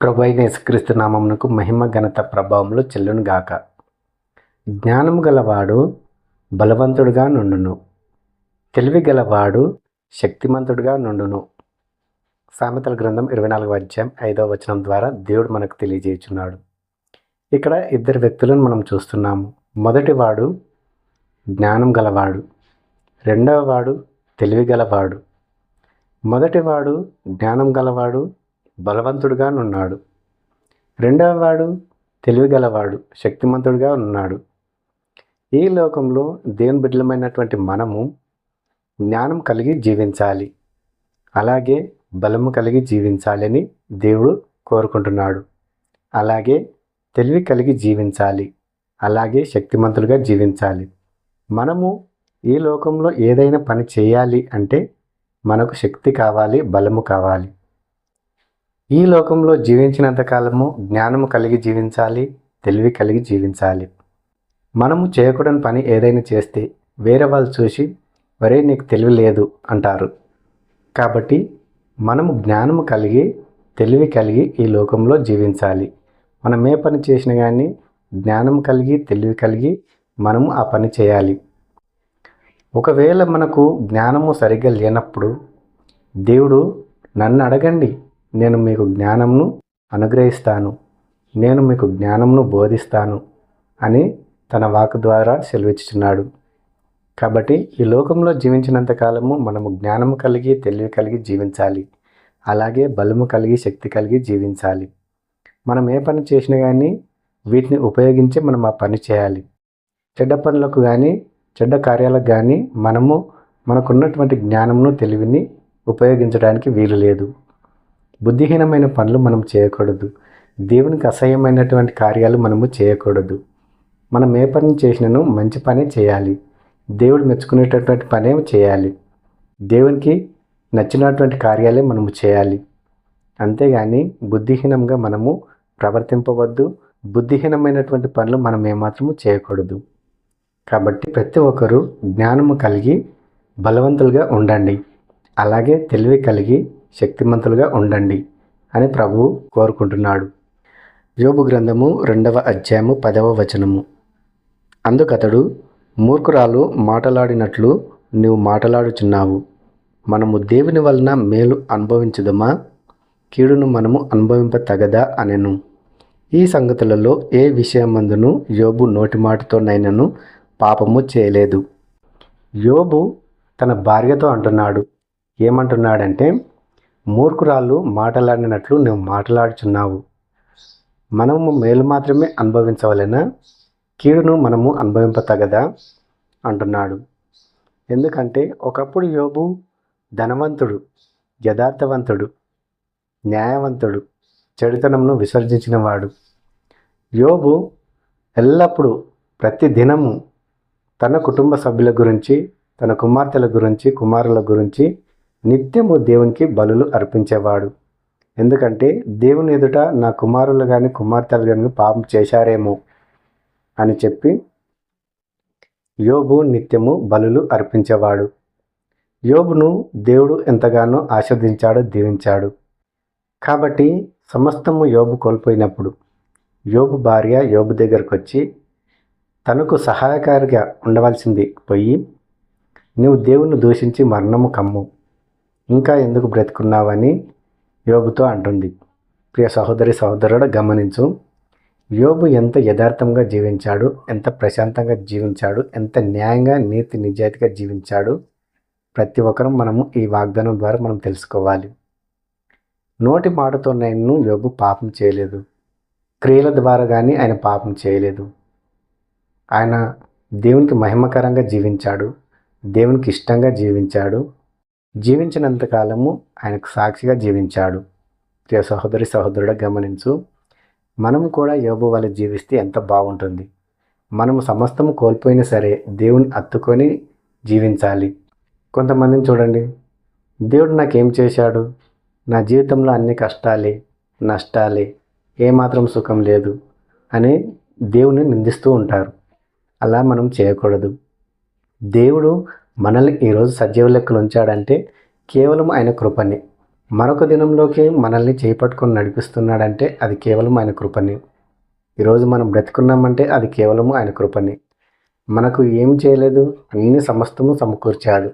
ప్రభువైన యేసుక్రీస్తు నామమునకు మహిమ ఘనత ప్రభావములు చెల్లును గాక. జ్ఞానము గలవాడు బలవంతుడుగా నుండును, తెలివి గలవాడు శక్తిమంతుడుగా నుండును. సామెతల గ్రంథం 24వ అధ్యాయం 5వ వచనం ద్వారా దేవుడు మనకు తెలియజేయుచున్నాడు. ఇక్కడ ఇద్దరు వ్యక్తులను మనం చూస్తున్నాము. మొదటివాడు జ్ఞానం గలవాడు, రెండవ వాడు తెలివి గలవాడు. మొదటివాడు జ్ఞానం గలవాడు బలవంతుడుగా ఉన్నాడు, రెండవ వాడు తెలివి గలవాడు శక్తిమంతుడుగా ఉన్నాడు. ఈ లోకంలో దేవుని బిడ్డలమైనటువంటి మనము జ్ఞానం కలిగి జీవించాలి, అలాగే బలము కలిగి జీవించాలని దేవుడు కోరుకుంటున్నాడు. అలాగే తెలివి కలిగి జీవించాలి, అలాగే శక్తిమంతులుగా జీవించాలి. మనము ఈ లోకంలో ఏదైనా పని చేయాలి అంటే మనకు శక్తి కావాలి, బలము కావాలి. ఈ లోకంలో జీవించినంత కాలము జ్ఞానము కలిగి జీవించాలి, తెలివి కలిగి జీవించాలి. మనము చేయకూడని పని ఏదైనా చేస్తే వేరే వాళ్ళు చూసి వరే నీకు తెలివి లేదు అంటారు. కాబట్టి మనము జ్ఞానము కలిగి తెలివి కలిగి ఈ లోకంలో జీవించాలి. మనం ఏ పని చేసినా కానీ జ్ఞానం కలిగి తెలివి కలిగి మనము ఆ పని చేయాలి. ఒకవేళ మనకు జ్ఞానము సరిగ్గా లేనప్పుడు దేవుడు నన్ను అడగండి, నేను మీకు జ్ఞానమును అనుగ్రహిస్తాను, నేను మీకు జ్ఞానమును బోధిస్తాను అని తన వాక్కు ద్వారా సెలవిచ్చుచున్నాడు. కాబట్టి ఈ లోకంలో జీవించినంత కాలము మనము జ్ఞానము కలిగి తెలివి కలిగి జీవించాలి, అలాగే బలము కలిగి శక్తి కలిగి జీవించాలి. మనం ఏ పని చేసినా కానీ వీటిని ఉపయోగించి మనం ఆ పని చేయాలి. చెడ్డ పనులకు కానీ చెడ్డ కార్యాలకు కానీ మనకున్నటువంటి జ్ఞానమును తెలివిని ఉపయోగించడానికి వీలు లేదు. బుద్ధిహీనమైన పనులు మనం చేయకూడదు, దేవునికి అసహ్యమైనటువంటి కార్యాలు మనము చేయకూడదు. మనం ఏ పని చేసినను మంచి పనే చేయాలి, దేవుడు మెచ్చుకునేటటువంటి పనే చేయాలి, దేవునికి నచ్చినటువంటి కార్యాలే మనము చేయాలి. అంతేగాని బుద్ధిహీనంగా మనము ప్రవర్తింపవద్దు, బుద్ధిహీనమైనటువంటి పనులు మనం ఏమాత్రము చేయకూడదు. కాబట్టి ప్రతి ఒక్కరూ జ్ఞానము కలిగి బలవంతులుగా ఉండండి, అలాగే తెలివి కలిగి శక్తిమంతులుగా ఉండండి అని ప్రభువు కోరుకుంటున్నాడు. యోబు గ్రంథము 2వ అధ్యాయము 10వ వచనము. అందుకతడు, మూర్ఖురాలు మాటలాడినట్లు నీవు మాటలాడుచున్నావు, మనము దేవుని వలన మేలు అనుభవించుదమా, కీడును మనము అనుభవింప తగదా అనెను. ఈ సంగతులలో ఏ విషయమందును యోబు నోటి మాటతోనైనను పాపము చేయలేదు. యోబు తన భార్యతో అంటున్నాడు, ఏమంటున్నాడంటే, మూర్ఖురాలు మాటలాడినట్లు నువ్వు మాట్లాడుచున్నావు, మనము మేలు మాత్రమే అనుభవించవలెనా, కీడును మనము అనుభవింపతగదా అంటున్నాడు. ఎందుకంటే ఒకప్పుడు యోబు ధనవంతుడు, యథార్థవంతుడు, న్యాయవంతుడు, చెడుతనంను విసర్జించినవాడు. యోబు ఎల్లప్పుడూ ప్రతి దినము తన కుటుంబ సభ్యుల గురించి, తన కుమార్తెల గురించి, కుమారుల గురించి నిత్యము దేవునికి బలులు అర్పించేవాడు. ఎందుకంటే దేవుని ఎదుట నా కుమారులు కానీ కుమార్తెలు కానీ పాపం చేశారేమో అని చెప్పి యోబు నిత్యము బలులు అర్పించేవాడు. యోబును దేవుడు ఎంతగానో ఆశీర్వదించాడు, దీవించాడు. కాబట్టి సమస్తము యోబు కోల్పోయినప్పుడు యోబు భార్య యోబు దగ్గరకు వచ్చి తనకు సహాయకారిగా ఉండవలసింది పోయి, నువ్వు దేవుణ్ణి దూషించి మరణము కమ్ము, ఇంకా ఎందుకు బ్రతుకున్నావని యోబుతో అంటుంది. ప్రియ సహోదరి సహోదరుడు గమనించు, యోబు ఎంత యథార్థంగా జీవించాడు, ఎంత ప్రశాంతంగా జీవించాడు, ఎంత న్యాయంగా నీతి నిజాయితీగా జీవించాడు. ప్రతి ఒక్కరూ మనము ఈ వాగ్దానం ద్వారా మనం తెలుసుకోవాలి. నోటి మాటతో నేను యోబు పాపం చేయలేదు, క్రియల ద్వారా కానీ ఆయన పాపం చేయలేదు. ఆయన దేవునికి మహిమకరంగా జీవించాడు, దేవునికి ఇష్టంగా జీవించాడు, జీవించినంతకాలము ఆయనకు సాక్షిగా జీవించాడు. ప్రియ సహోదరి సహోదరుడు గమనించు, మనము కూడా యోబు వల్ల జీవిస్తే ఎంత బాగుంటుంది. మనము సమస్తము కోల్పోయినా సరే దేవుని హత్తుకొని జీవించాలి. కొంతమందిని చూడండి, దేవుడు నాకేం చేశాడు, నా జీవితంలో అన్ని కష్టాలే, నష్టాలే, ఏమాత్రం సుఖం లేదు అని దేవుని నిందిస్తూ ఉంటారు. అలా మనం చేయకూడదు. దేవుడు మనల్ని ఈరోజు సజీవ లెక్కలు ఉంచాడంటే కేవలం ఆయన కృపనే. మరొక దినంలోకి మనల్ని చేపట్టుకొని నడిపిస్తున్నాడంటే అది కేవలం ఆయన కృపని. ఈరోజు మనం బ్రతికున్నామంటే అది కేవలము ఆయన కృపని. మనకు ఏం చేయలేదు, అన్ని సమస్తము సమకూర్చాడు.